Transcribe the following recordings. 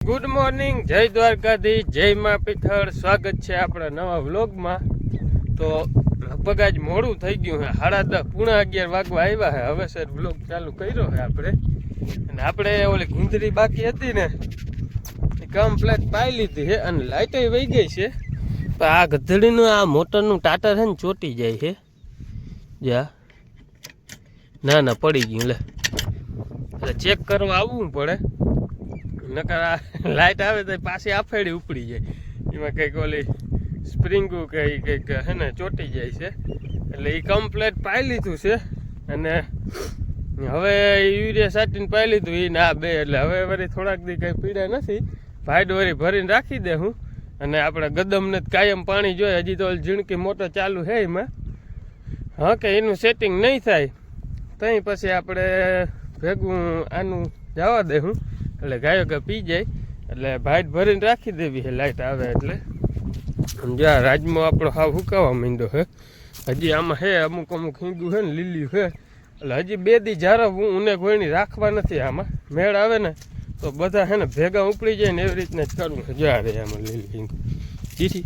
Good morning, જય દ્વારકાધી, જય મા પિથળ. સ્વાગત છે આપણા નવા વ્લોગમાં. તો લગભગ આજ મોડું થઈ ગયું છે, 10:30 પૂણા 11 વાગવા આવ્યા છે. હવે સર વ્લોગ ચાલુ કર્યો છે આપણે. અને આપણે ઓલી ગુંદરી બાકી હતી ને એ કમ્પ્લેટ પાઈ લીધી છે અને લાઇટે વહી ગઈ છે. પણ આ ગધડીનું આ મોટરનું ટાટર છે ને ચોટી જાય છે. જા ના ના પડી ગયું લે, એટલે ચેક કરવા આવવું પડે, નકર આ લાઇટ આવે તો પાછી આફેડી ઉપડી જાય. એમાં કંઈક ઓલી સ્પ્રિંગું કે કંઈક હે ને ચોટી જાય છે. એટલે એ કમ્પ્લેટ પાઈ લીધું છે અને હવે યુરિયા સાટીને પાઈ લીધું એ ના બે. એટલે હવે વળી થોડાક દી કંઈ પીડા નથી, ભાઈડ વળી ભરીને રાખી દે હું. અને આપણે ગદમને કાયમ પાણી જોઈએ. હજી તો ઝીણકી મોટર ચાલુ છે એમાં. હા કે એનું સેટિંગ નહીં થાય તઈ પછી આપણે ભેગું આનું જવા દે હું. એટલે ગાયો કે પી જાય એટલે ભાઈટ ભરીને રાખી દેવી છે લાઇટ આવે એટલે. જ્યાં રાજમાં આપણો હાવ હુકાવા માંડ્યો છે. હજી આમાં છે અમુક અમુક હિંગું છે ને લીલું છે. એટલે હજી 2 દી જ્યારે હું ઉને કોઈની રાખવા નથી. આમાં મેળ આવે ને તો બધા છે ને ભેગા ઉપડી જાય ને એવી રીતના જ કરવું છે. જ્યાં રે આમાં લીલું હિંગું જીથી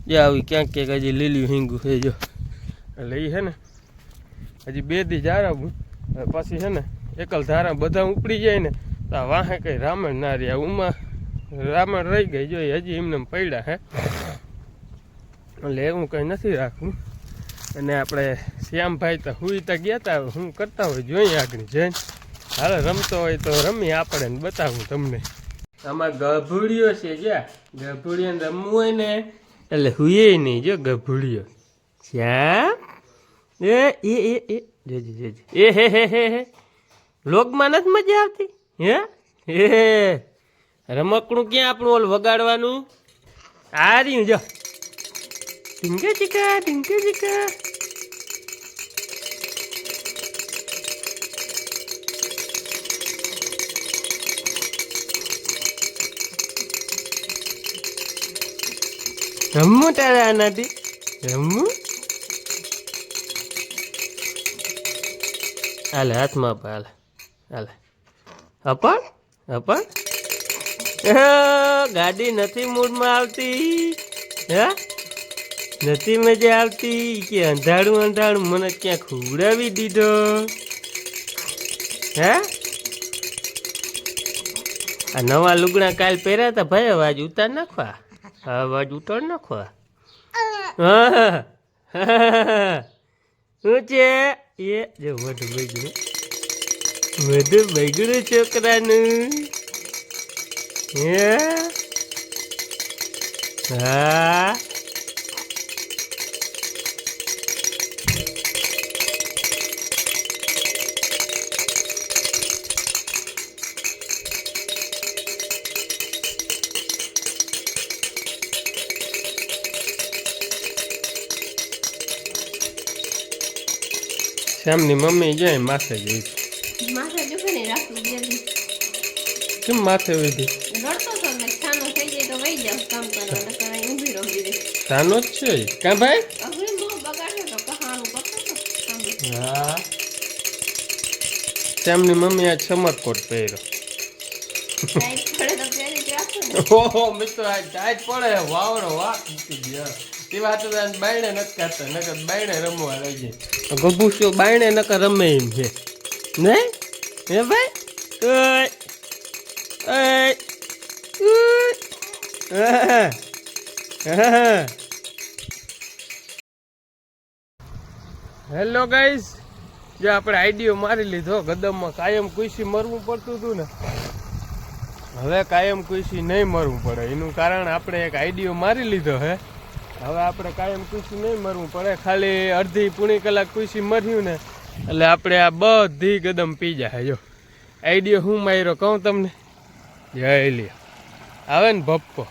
જ્યાં આવી ક્યાંક ક્યાંક હજી લીલું હિંગું છે જો. એટલે એ છે ને હજી 2 દી જારાવું પછી છે ને એકલ ધારા બધા ઉપડી જાય ને તો આ વાહે કંઈ રામણ ના રહ્યા. ઉમાં રામણ રહી ગઈ જોઈએ હજી એમને પડ્યા હે. એટલે એવું કંઈ નથી રાખવું. અને આપણે શ્યામભાઈ તો હુઈ તો ગયા હતા, હું કરતા હોય જોઈએ આગળ જઈને. હાલે રમતો હોય તો રમી આપણે ને બતાવું તમને. આમાં ગભુડિયો છે, જ્યાં ગભુડિયાને રમવું હોય ને એટલે હુએ નહીં જો ગભુડિયો. શ્યામ એ જોજી જોજી એ હે લોગમાં નથી મજા આવતી હે. એ રમકડું ક્યાં આપણું ઓલું વગાડવાનું આ રહ્યું જો. ટીંકે ચીકા ટીંકે ચીકા. રમવું તારે આનાથી રમવું. હાલે હાથમાં આપે હાલે હાલે અપણ અપણ. ગાડી નથી મૂડમાં આવતી હે, નથી મજા આવતી કે અંધાડું અંધાડું મને ક્યાં ખવડાવી દીધો હે. આ નવા લુગડા કાલ પહેર્યા હતા ભાઈ, અવાજ ઉતાર નાખવા, અવાજ ઉતાર નાખવા. હા શું છે એ જો વધુ બગડું છોકરાનું હે. હા શ્યામની મમ્મી જાય માથે ગઈ. માથે દુખે ને રાખલું જલ્દી. કેમ માથે ઉધી? રડતો તો ને છાનો થઈ જાય તો વઈ જાવ કામ કરવા, નકર અહીં ઊભી રહું દીધી. તાનો જ છે કા ભાઈ? અગરી બહુ બગાડ્યો તો કહાણું કરતો તો. હા શ્યામની મમ્મી આજ સમરકોટ પહેર્યો. ટાઈટ પડે તો પહેરી જ રાખો ને. ઓહો મિત્રો આજ ટાઈટ પડે વાવડો વાહ મૂકી દે. તે વાત બાયણે નથી કાઢતા, નકર બાયણે રમવા લઈ જાય. ગભૂસ્યો બાયણે નકર રમે એમ છે નહીં હે ભાઈ. હેલો ગાઈઝ, જો આપણે આઈડિયો મારી લીધો. ગદમમાં કાયમ કુઈસી મરવું પડતું હતું ને, હવે કાયમ કુઈસી નહીં મરવું પડે. એનું કારણ આપણે એક આઈડિયો મારી લીધો હે. હવે આપણે કાયમ કુઈસી નહીં મરવું પડે. ખાલી અડધી પૂણી કલાક કુઈસી મર્યું ને એટલે આપણે આ બધી ગદમ પી જાય. જો આઈડિયો હું માર્યો કહું તમને, જય લે આવે ને ભપકો.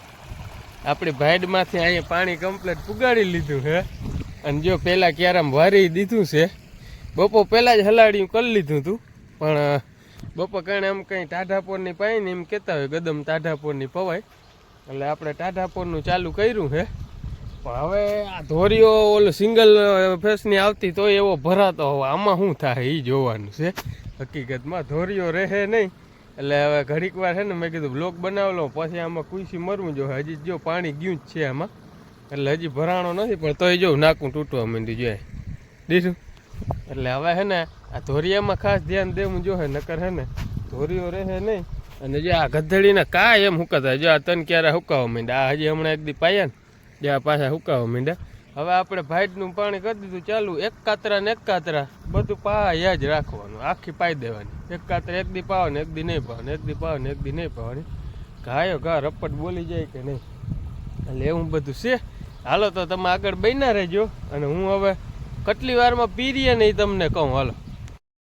આપણી ભાઈડમાંથી અહીંયા પાણી કમ્પ્લેટ પુગાડી લીધું હે. અને જો પહેલાં ક્યારામ વારી દીધું છે. બપોર પહેલાં જ હલાડિયું કરી લીધું હતું, પણ બપોર કારણે આમ કંઈ ટાઢાપોરની પાઈ ને એમ કહેતા હોય ગદમ ટાઢાપોરની પવાય, એટલે આપણે ટાઢાપોરનું ચાલુ કર્યું છે. પણ હવે આ ધોરીઓ ઓલો સિંગલ ફેસની આવતી તો એવો ભરાતો હવે આમાં શું થાય એ જોવાનું છે. હકીકતમાં ધોરીઓ રહે નહીં એટલે હવે ઘડીક વાર છે ને મેં કીધું બ્લોગ બનાવી લઉં, પછી આમાં કુઈસી મરવું જો હજી જો પાણી ગયું જ છે આમાં, એટલે હજી ભરાણો નથી પણ તોય જો નાકું તૂટવા માંડ્યું જોઈએ દીધું. એટલે હવે છે ને આ ધોરિયામાં ખાસ ધ્યાન દેવું જો હે, નકર હે ને ધોરીઓ રહે નહીં. અને જે આ ગધેડીને કાંઈ એમ હુકાતા જો આ તન ક્યારે હુકાવા માંડ્યા, આ હજી હમણાં એક દી પાયા ને જે આ પાછા હુકાવા માંડ્યા. હવે આપણે ભાઈટનું પાણી કરી દીધું ચાલુ, એક કાતરા ને એક કાતરા બધું પાયા જ રાખવાનું, આખી પાઈ દેવાની. એક કાતરા એક દી પાવાની, એક દી નહીં પાવાની, એક દી પાવાની, એક દી નહીં પાવાની. ઘાયો ઘા રપટ બોલી જાય કે નહીં, એટલે એવું બધું છે. હાલો તો તમે આગળ બન્યા રહેજો, અને હું હવે કેટલી વારમાં પીરીએ નહીં તમને કહું. હાલો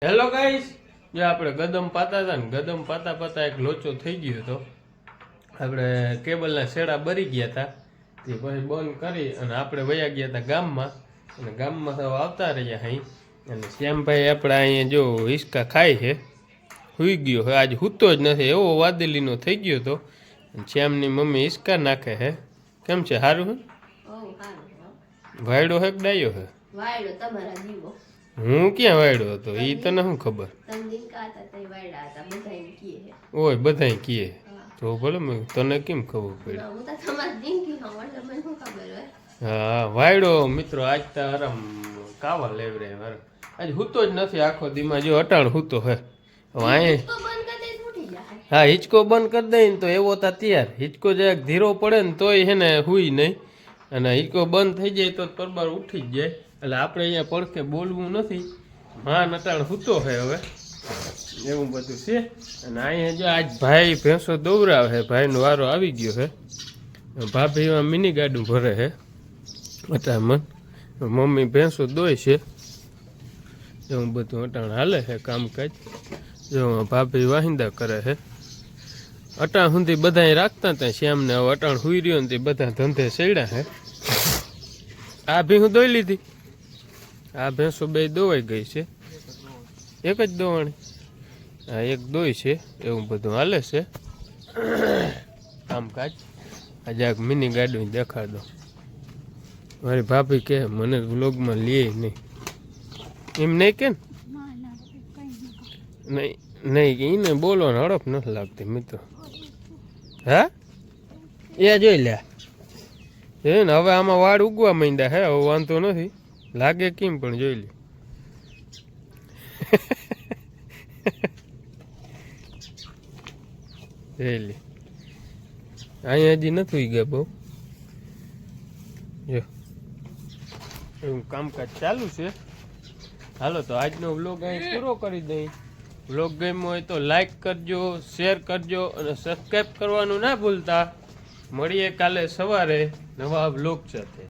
હેલો ગાઈસ, જે આપણે ગદમ પાતા હતા ને, ગદમ પાતા પાતા એક લોચો થઈ ગયો હતો. આપણે કેબલના શેડા બરી ગયા હતા, તે પછી બંધ કરી અને આપણે વયા ગયા હતા ગામમાં. અને ગામમાં તો આવતા રહ્યા અહીં. અને શ્યામભાઈ આપણે અહીંયા જો હિસકા ખાય છે, સૂઈ ગયો હવે, આજે સૂતો જ નથી, એવો વાદલીનો થઈ ગયો હતો. શ્યામની મમ્મી હિસકા નાખે છે. કેમ છે, સારું હે? વાયડો હે કે ડાયો હે? હું ક્યાં વાયડો હતો એ તને શું ખબર? ઓય બધાય કીએ તો ભલે મેં તને કેમ ખબર પડી? હા વાયડો મિત્રો આજ તો આરામ કાવા લેવરે આજ હૂતો જ નથી આખો દીમાં, જો અટાણ હૂતો હે. હા હિંચકો બંધ કરી દઈ ને તો એવો તા તૈયાર. હિંચકો જરાક ધીરો પડે ને તોય હે ને હુઈ નહીં, અને હિંચકો બંધ થઈ જાય તો પરબાર ઉઠી જ જાય. એટલે આપણે અહીંયા પડખે બોલવું નથી, માં નટાણ હૂતો છે હવે, એવું બધું છે. અને અહીંયા જો આજ ભાઈ ભેંસો દોવરાવે છે, ભાઈનો વારો આવી ગયો છે. ભાભીમાં મિની ગાડું ભરે છે અટામણ, મમ્મી ભેંસો દોય છે, એવું બધું અટાણ હાલે છે કામકાજ. જો ભાભી વાહિંદા કરે છે. અટાણ સુધી બધા રાખતા હતા શ્યામને, હવે અટાણ હુઈ રહ્યો ને તે બધા ધંધે સડ્યા છે. આ ભી હું દોઈ લીધી, આ ભેંસો બે દોવાઈ ગઈ છે, એક જ દોવાણી, હા એક દોઈ છે. એવું બધું હાલે છે કામકાજ. આજે આ મિની ગાડી દેખાડો. મારી ભાભી કે મને વ્લોગમાં લે નહીં, એમ નહીં કે નહીં નહીં, એને બોલવાનો હડપ નથી લાગતી મિત્રો. હા એ જોઈ લે એ ને, હવે આમાં વાળ ઉગવા માંડ્યા હે, હવે વાંધો નથી લાગે કેમ પણ જોઈ લે. જોઈ લે અહીંયા હજી નથી ગયા બહુ, જો એવું કામકાજ ચાલુ છે. હાલો તો આજનો વ્લોગ અહીં પૂરો કરી દઈ. વ્લોગ ગમ્યો હોય તો લાઈક કરજો, શેર કરજો અને સબસ્ક્રાઈબ કરવાનું ના ભૂલતા. મળીએ કાલે સવારે નવા વ્લોગ સાથે.